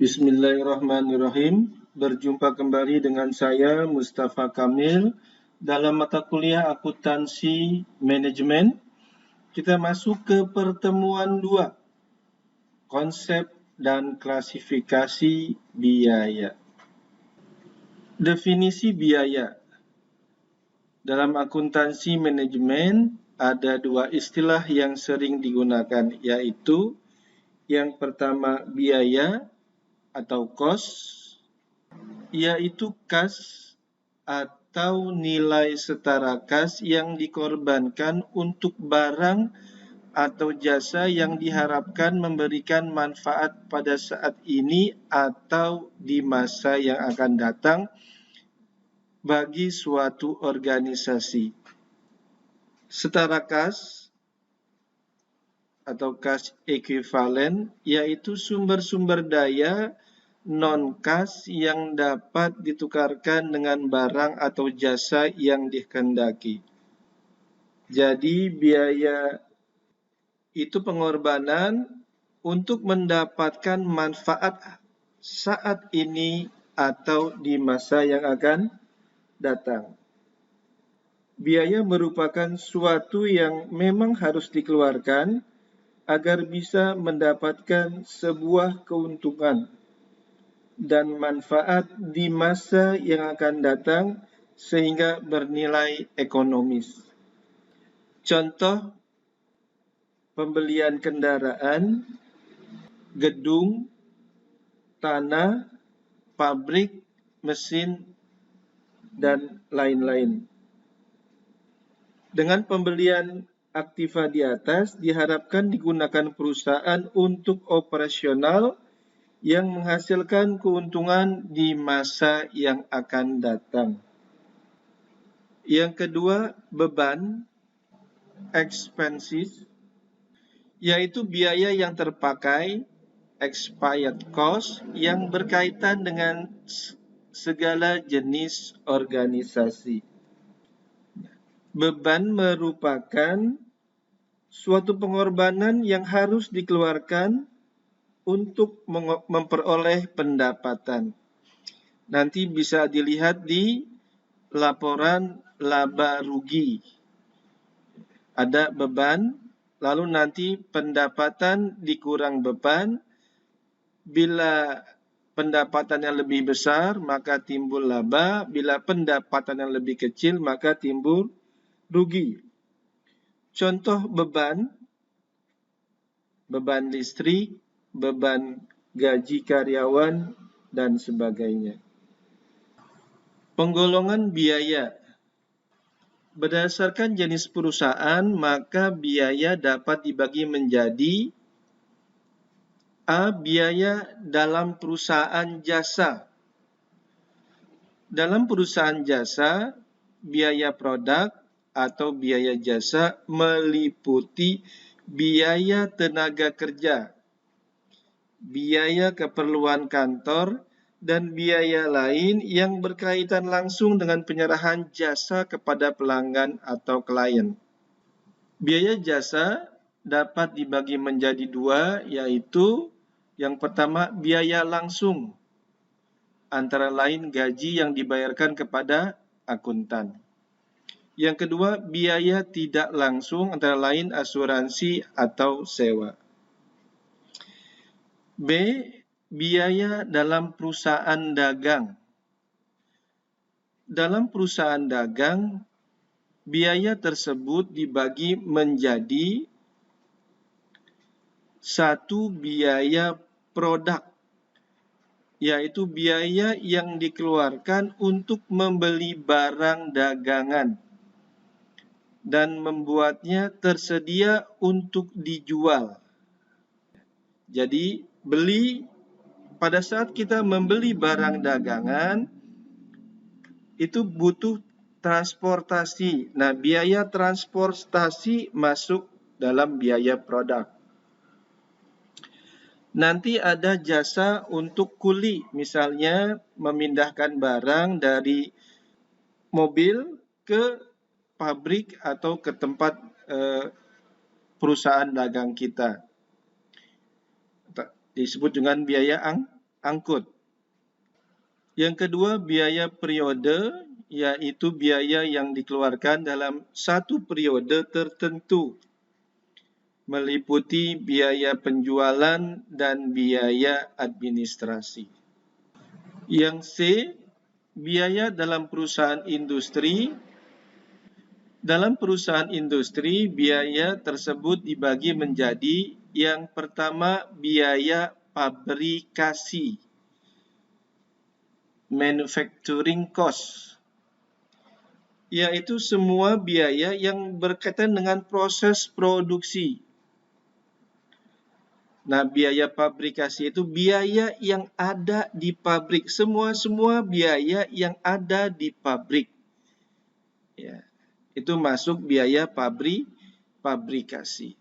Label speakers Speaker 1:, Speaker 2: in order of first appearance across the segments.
Speaker 1: Bismillahirrahmanirrahim. Berjumpa kembali dengan saya Mustafa Kamil dalam mata kuliah akuntansi manajemen. Kita masuk ke pertemuan 2, konsep dan klasifikasi biaya. Definisi biaya. Dalam akuntansi manajemen ada dua istilah yang sering digunakan, yaitu yang pertama biaya atau cost, yaitu kas atau nilai setara kas yang dikorbankan untuk barang atau jasa yang diharapkan memberikan manfaat pada saat ini atau di masa yang akan datang bagi suatu organisasi. Setara kas atau kas ekuivalen yaitu sumber-sumber daya non-kas yang dapat ditukarkan dengan barang atau jasa yang dikehendaki. Jadi biaya itu pengorbanan untuk mendapatkan manfaat saat ini atau di masa yang akan datang. Biaya merupakan suatu yang memang harus dikeluarkan agar bisa mendapatkan sebuah keuntungan dan manfaat di masa yang akan datang sehingga bernilai ekonomis. Contoh, pembelian kendaraan, gedung, tanah, pabrik, mesin, dan lain-lain. Dengan pembelian aktiva di atas diharapkan digunakan perusahaan untuk operasional yang menghasilkan keuntungan di masa yang akan datang. Yang kedua, beban, expenses, yaitu biaya yang terpakai, expired cost, yang berkaitan dengan segala jenis organisasi. Beban merupakan suatu pengorbanan yang harus dikeluarkan untuk memperoleh pendapatan. Nanti bisa dilihat di laporan laba rugi. Ada beban, lalu nanti pendapatan dikurang beban. Bila pendapatan yang lebih besar, maka timbul laba. Bila pendapatan yang lebih kecil, maka timbul rugi. Contoh beban listrik, beban gaji karyawan, dan sebagainya. Penggolongan biaya. Berdasarkan jenis perusahaan, maka biaya dapat dibagi menjadi A. Biaya dalam perusahaan jasa. Dalam perusahaan jasa, biaya produk atau biaya jasa meliputi biaya tenaga kerja, biaya keperluan kantor, dan biaya lain yang berkaitan langsung dengan penyerahan jasa kepada pelanggan atau klien. Biaya jasa dapat dibagi menjadi dua, yaitu yang pertama biaya langsung, antara lain gaji yang dibayarkan kepada akuntan. Yang kedua, biaya tidak langsung, antara lain asuransi atau sewa. B. Biaya dalam perusahaan dagang. Dalam perusahaan dagang, biaya tersebut dibagi menjadi satu, biaya produk, yaitu biaya yang dikeluarkan untuk membeli barang dagangan dan membuatnya tersedia untuk dijual. Jadi, pada saat kita membeli barang dagangan, itu butuh transportasi. Nah, biaya transportasi masuk dalam biaya produk. Nanti ada jasa untuk kuli, misalnya memindahkan barang dari mobil ke pabrik atau ke tempat perusahaan dagang kita. Disebut dengan biaya angkut. Yang kedua, biaya periode, yaitu biaya yang dikeluarkan dalam satu periode tertentu, meliputi biaya penjualan dan biaya administrasi. Yang C, biaya dalam perusahaan industri. Dalam perusahaan industri, biaya tersebut dibagi menjadi yang pertama, biaya pabrikasi, manufacturing cost, yaitu semua biaya yang berkaitan dengan proses produksi. Nah, biaya pabrikasi itu biaya yang ada di pabrik, semua biaya yang ada di pabrik. Ya, itu masuk biaya pabrikasi.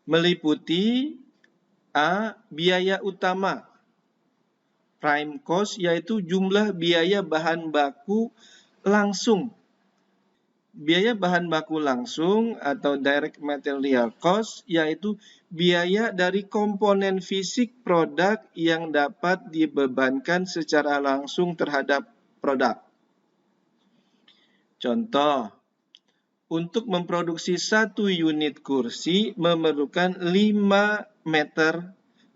Speaker 1: Meliputi A, biaya utama, prime cost, yaitu jumlah biaya bahan baku langsung. Biaya bahan baku langsung atau direct material cost, yaitu biaya dari komponen fisik produk yang dapat dibebankan secara langsung terhadap produk. Contoh, untuk memproduksi 1 unit kursi memerlukan 5 meter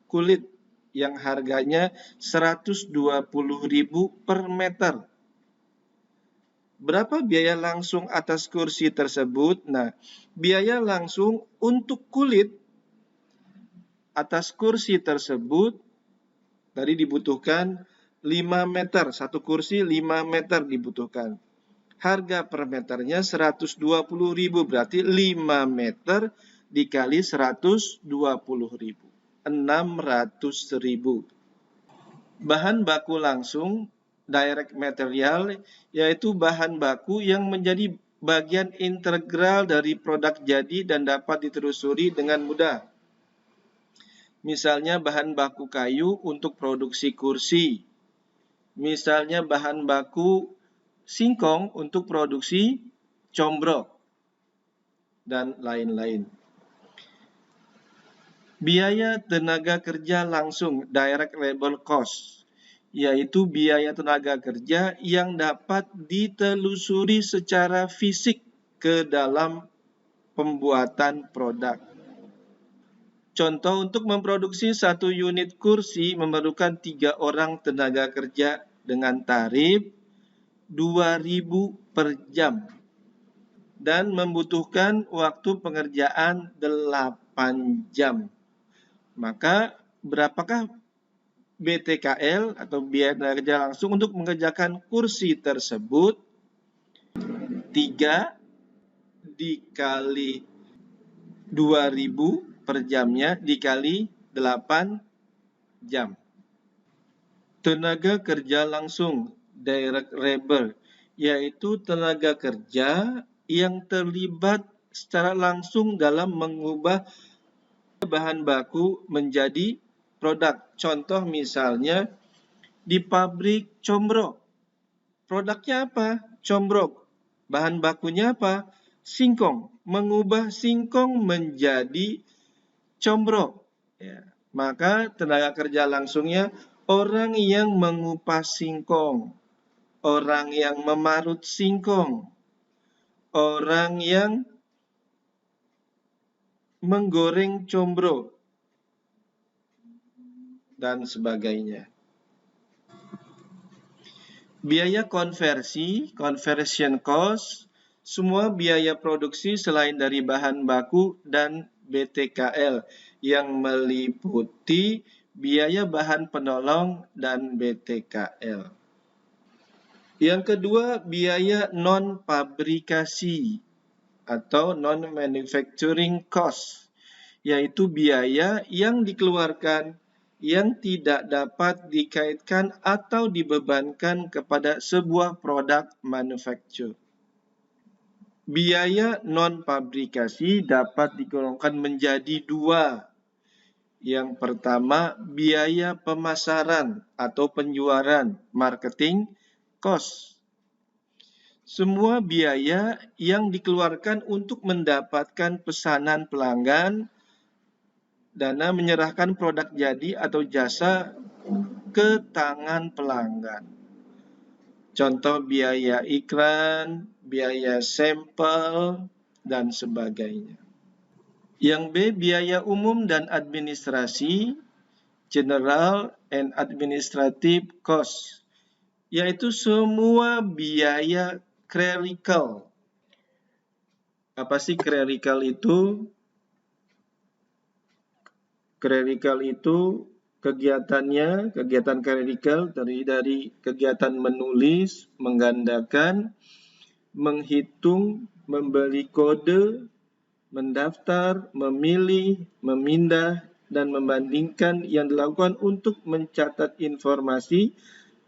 Speaker 1: kulit yang harganya 120.000 per meter. Berapa biaya langsung atas kursi tersebut? Nah, biaya langsung untuk kulit atas kursi tersebut tadi dibutuhkan 5 meter, satu kursi 5 meter dibutuhkan. Harga per meternya 120.000, berarti 5 meter dikali 120.000, 600.000. Bahan baku langsung, direct material, yaitu bahan baku yang menjadi bagian integral dari produk jadi dan dapat ditelusuri dengan mudah. Misalnya bahan baku kayu untuk produksi kursi. Misalnya bahan baku singkong untuk produksi combrok, dan lain-lain. Biaya tenaga kerja langsung, direct labor cost, yaitu biaya tenaga kerja yang dapat ditelusuri secara fisik ke dalam pembuatan produk. Contoh, untuk memproduksi 1 unit kursi memerlukan 3 orang tenaga kerja dengan tarif 2.000 per jam dan membutuhkan waktu pengerjaan 8 jam. Maka berapakah BTKL atau biaya tenaga kerja langsung untuk mengerjakan kursi tersebut? 3 dikali 2.000 per jamnya dikali 8 jam. Tenaga kerja langsung, direct labor, yaitu tenaga kerja yang terlibat secara langsung dalam mengubah bahan baku menjadi produk. Contoh misalnya di pabrik combrok. Produknya apa? Combrok. Bahan bakunya apa? Singkong. Mengubah singkong menjadi combrok. Ya. Maka tenaga kerja langsungnya orang yang mengupas singkong, orang yang memarut singkong, orang yang menggoreng combrok, dan sebagainya. Biaya konversi, conversion cost, semua biaya produksi selain dari bahan baku dan BTKL yang meliputi biaya bahan penolong dan BTKL. Yang kedua, biaya non-pabrikasi atau non-manufacturing cost, yaitu biaya yang dikeluarkan yang tidak dapat dikaitkan atau dibebankan kepada sebuah produk manufaktur. Biaya non-pabrikasi dapat digolongkan menjadi 2. Yang pertama, biaya pemasaran atau penjualan, marketing cost. Semua biaya yang dikeluarkan untuk mendapatkan pesanan pelanggan Dana menyerahkan produk jadi atau jasa ke tangan pelanggan. Contoh biaya iklan, biaya sampel, dan sebagainya. Yang B, biaya umum dan administrasi, general and administrative cost, yaitu semua biaya clerical. Apa sih clerical itu? Clerical itu kegiatan clerical dari kegiatan menulis, menggandakan, menghitung, memberi kode, mendaftar, memilih, memindah, dan membandingkan yang dilakukan untuk mencatat informasi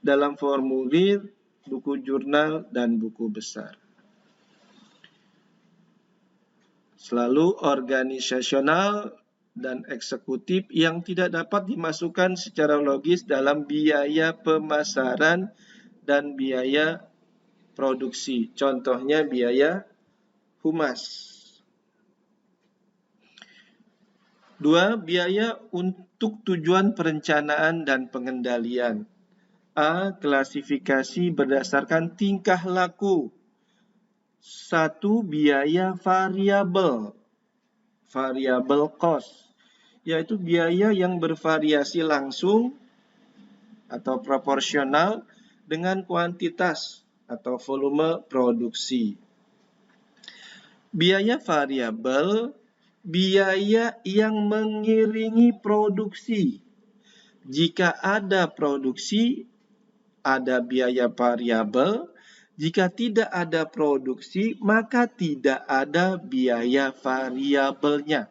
Speaker 1: dalam formulir, buku jurnal, dan buku besar. Selalu organisasional dan eksekutif yang tidak dapat dimasukkan secara logis dalam biaya pemasaran dan biaya produksi. Contohnya biaya humas. 2. Biaya untuk tujuan perencanaan dan pengendalian. A. Klasifikasi berdasarkan tingkah laku. 1. Biaya variabel. Variable cost, yaitu biaya yang bervariasi langsung atau proporsional dengan kuantitas atau volume produksi. Biaya variabel, biaya yang mengiringi produksi. Jika ada produksi, ada biaya variabel. Jika tidak ada produksi, maka tidak ada biaya variabelnya.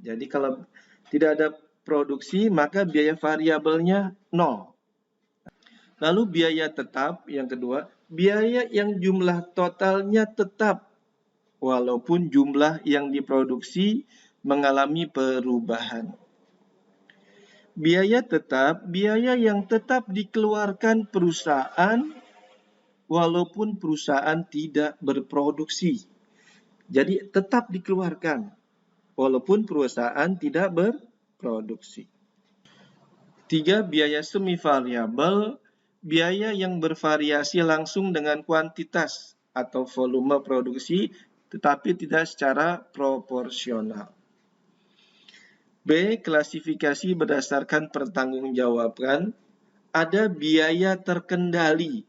Speaker 1: Jadi kalau tidak ada produksi, maka biaya variabelnya 0. Lalu biaya tetap, yang kedua, biaya yang jumlah totalnya tetap, walaupun jumlah yang diproduksi mengalami perubahan. Biaya tetap, biaya yang tetap dikeluarkan perusahaan, walaupun perusahaan tidak berproduksi. Jadi tetap dikeluarkan, walaupun perusahaan tidak berproduksi. 3. Biaya semi variabel, biaya yang bervariasi langsung dengan kuantitas atau volume produksi, tetapi tidak secara proporsional. B. Klasifikasi berdasarkan pertanggungjawaban, ada biaya terkendali,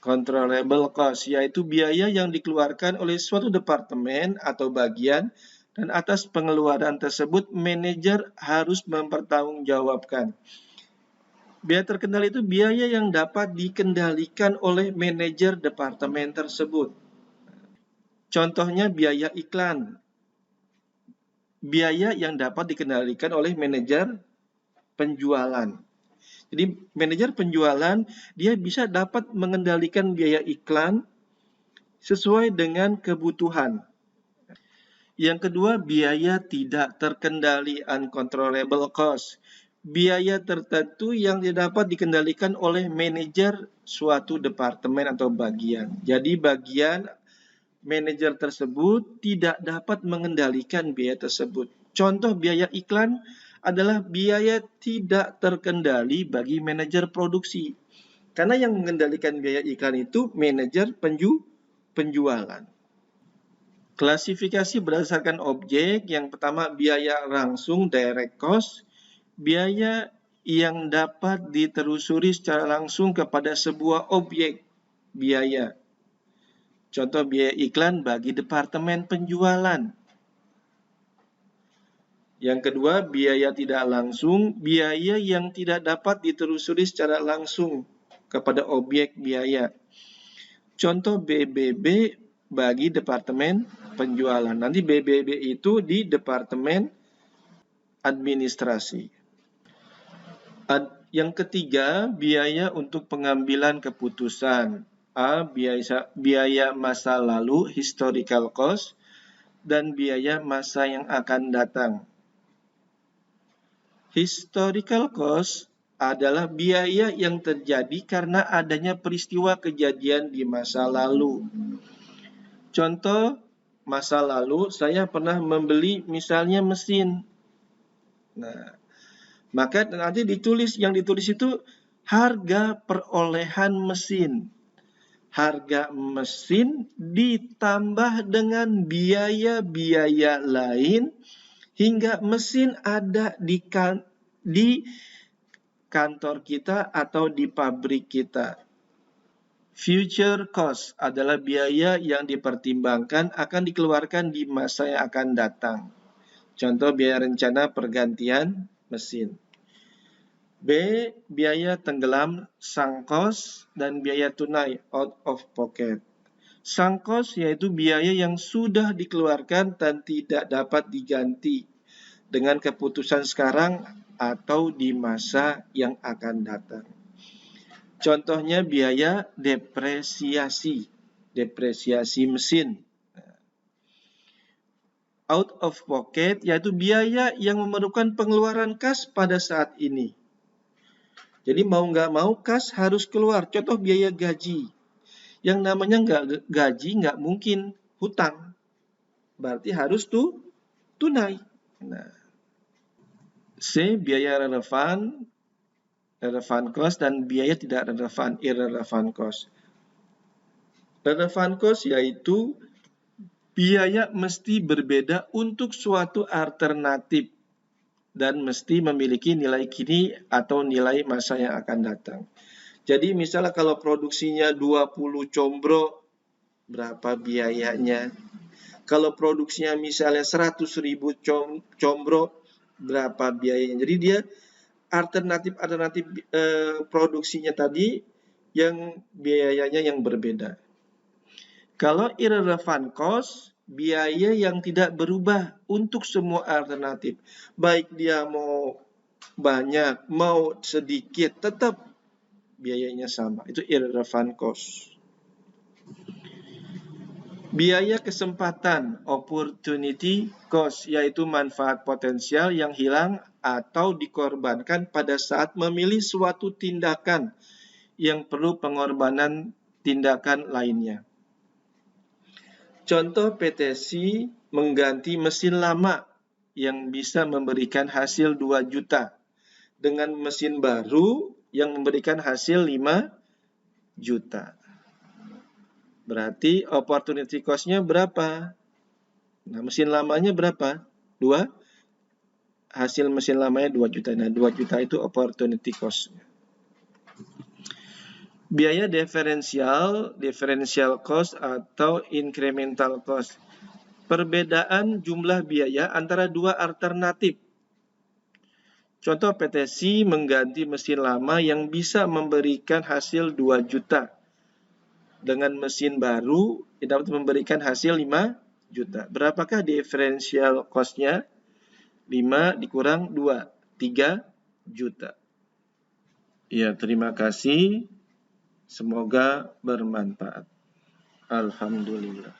Speaker 1: controllable cost, yaitu biaya yang dikeluarkan oleh suatu departemen atau bagian dan atas pengeluaran tersebut manajer harus mempertanggungjawabkan. Biaya terkendali itu biaya yang dapat dikendalikan oleh manajer departemen tersebut. Contohnya biaya iklan. Biaya yang dapat dikendalikan oleh manajer penjualan. Jadi manajer penjualan dia bisa dapat mengendalikan biaya iklan sesuai dengan kebutuhan. Yang kedua, biaya tidak terkendali, uncontrollable cost. Biaya tertentu yang dapat dikendalikan oleh manajer suatu departemen atau bagian. Jadi bagian manajer tersebut tidak dapat mengendalikan biaya tersebut. Contoh biaya iklan adalah biaya tidak terkendali bagi manajer produksi. Karena yang mengendalikan biaya iklan itu manajer penjualan. Klasifikasi berdasarkan objek, yang pertama biaya langsung direct cost, biaya yang dapat ditelusuri secara langsung kepada sebuah objek biaya. Contoh biaya iklan bagi departemen penjualan. Yang kedua, biaya tidak langsung, biaya yang tidak dapat ditelusuri secara langsung kepada objek biaya. Contoh BBB bagi departemen penjualan. Nanti BBB itu di departemen administrasi. Yang ketiga, biaya untuk pengambilan keputusan. A. Biaya masa lalu, historical cost, dan biaya masa yang akan datang. Historical cost adalah biaya yang terjadi karena adanya peristiwa kejadian di masa lalu. Contoh, masa lalu saya pernah membeli misalnya mesin. Nah, maka nanti yang ditulis itu harga perolehan mesin. Harga mesin ditambah dengan biaya-biaya lain hingga mesin ada di kantor kita atau di pabrik kita. Future cost adalah biaya yang dipertimbangkan akan dikeluarkan di masa yang akan datang. Contoh biaya rencana pergantian mesin. B. Biaya tenggelam, sunk cost, dan biaya tunai, out of pocket. Sunk cost yaitu biaya yang sudah dikeluarkan dan tidak dapat diganti dengan keputusan sekarang atau di masa yang akan datang. Contohnya biaya depresiasi mesin. Out of pocket yaitu biaya yang memerlukan pengeluaran kas pada saat ini. Jadi mau nggak mau kas harus keluar. Contoh biaya gaji. Yang namanya gaji nggak mungkin hutang. Berarti harus tunai. Nah, C. Biaya relevan cost, dan biaya tidak relevan, irrelevant cost. Relevant cost yaitu biaya mesti berbeda untuk suatu alternatif dan mesti memiliki nilai kini atau nilai masa yang akan datang. Jadi misalnya kalau produksinya 20 combro, berapa biayanya? Kalau produksinya misalnya 100.000 combro, berapa biayanya? Jadi dia alternatif produksinya tadi yang biayanya yang berbeda. Kalau irrelevant cost, biaya yang tidak berubah untuk semua alternatif. Baik dia mau banyak, mau sedikit, tetap biayanya sama. Itu irrelevant cost. Biaya kesempatan, opportunity cost, yaitu manfaat potensial yang hilang atau dikorbankan pada saat memilih suatu tindakan yang perlu pengorbanan tindakan lainnya. Contoh PTC mengganti mesin lama yang bisa memberikan hasil 2 juta dengan mesin baru yang memberikan hasil 5 juta. Berarti opportunity cost-nya berapa? Nah, mesin lamanya berapa? 2. Hasil mesin lamanya 2 juta. Nah, 2 juta itu opportunity cost-nya. Biaya differential cost atau incremental cost. Perbedaan jumlah biaya antara dua alternatif. Contoh PTC mengganti mesin lama yang bisa memberikan hasil 2 juta. Dengan mesin baru yang dapat memberikan hasil 5 juta. Berapakah differential cost-nya? 5 dikurang 2, 3 juta. Ya, terima kasih. Semoga bermanfaat. Alhamdulillah.